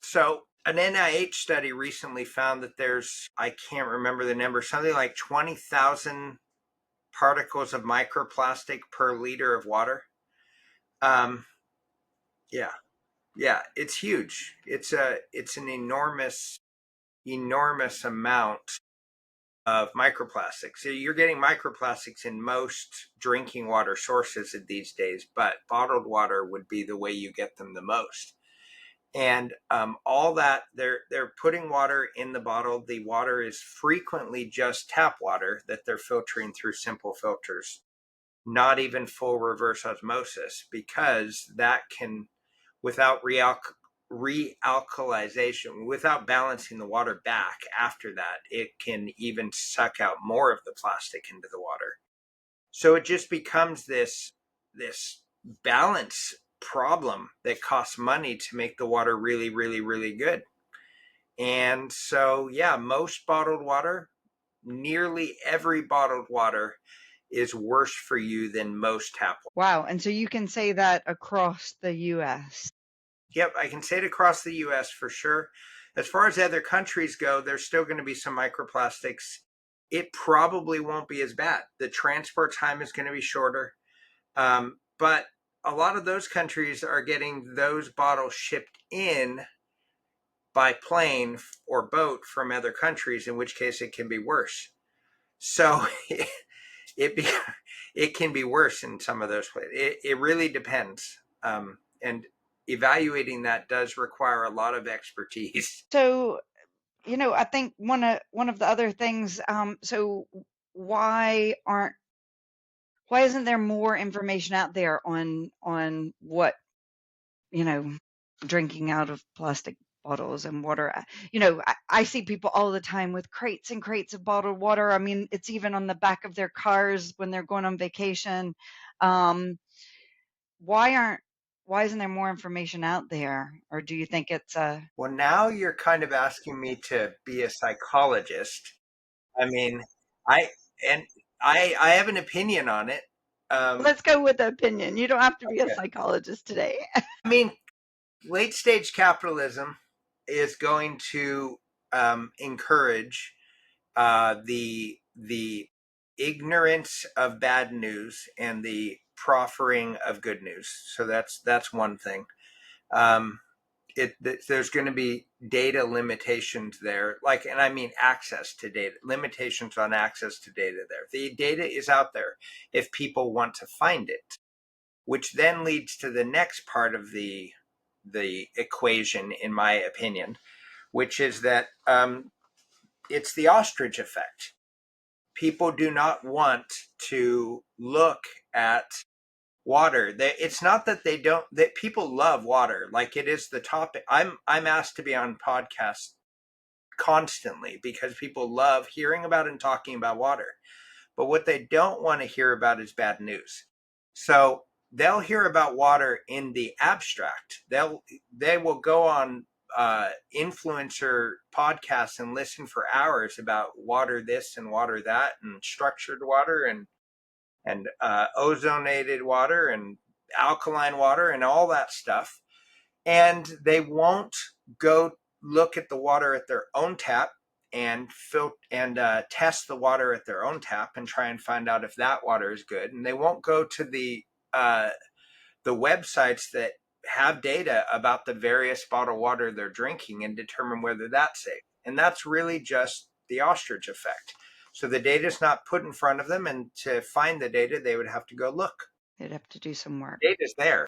So an NIH study recently found that there's, I can't remember the number, something like 20,000 particles of microplastic per liter of water. Um, yeah, yeah, it's huge. It's an enormous amount of microplastics. So you're getting microplastics in most drinking water sources these days, but bottled water would be the way you get them the most. And all that they're putting water in the bottle. The water is frequently just tap water that they're filtering through simple filters, not even full reverse osmosis, because that can, without realkalization, without balancing the water back after that, it can even suck out more of the plastic into the water. So it just becomes this balance problem that costs money to make the water really, really, really good. And so, yeah, most bottled water, nearly every bottled water is worse for you than most tap water. Wow. And so you can say that across the US. Yep, I can say it across the US for sure. As far as other countries go, there's still going to be some microplastics. It probably won't be as bad. The transport time is going to be shorter. But a lot of those countries are getting those bottles shipped in by plane or boat from other countries, in which case it can be worse. So it be, it can be worse in some of those places. It really depends. And evaluating that does require a lot of expertise. So, I think one of the other things, so why aren't why isn't there more information out there on what, you know, drinking out of plastic bottles and water? I see people all the time with crates and crates of bottled water. I mean, it's even on the back of their cars when they're going on vacation. Um, why aren't why isn't there more information out there? Or do you think it's Well, now you're kind of asking me to be a psychologist. I mean, I and I have an opinion on it. Um, let's go with the opinion. You don't have to be a okay. psychologist today. I mean, late stage capitalism is going to encourage the ignorance of bad news and the proffering of good news. So that's one thing. Um, there's going to be data limitations there, like, and I mean access to data, limitations on access to data there. The data is out there if people want to find it, which then leads to the next part of the equation, in my opinion, which is that it's the ostrich effect. People do not want to look at water. It's not that they don't, that people love water. Like, it is the topic. I'm asked to be on podcasts constantly because people love hearing about and talking about water. But what they don't want to hear about is bad news. So they'll hear about water in the abstract. They will go on influencer podcasts and listen for hours about water this and water that, and structured water and ozonated water and alkaline water and all that stuff. And they won't go look at the water at their own tap and test the water at their own tap and try and find out if that water is good. And they won't go to the websites that have data about the various bottled water they're drinking and determine whether that's safe. And that's really just the ostrich effect. So the data is not put in front of them, and to find the data, they would have to go look. They'd have to do some work. Data's there.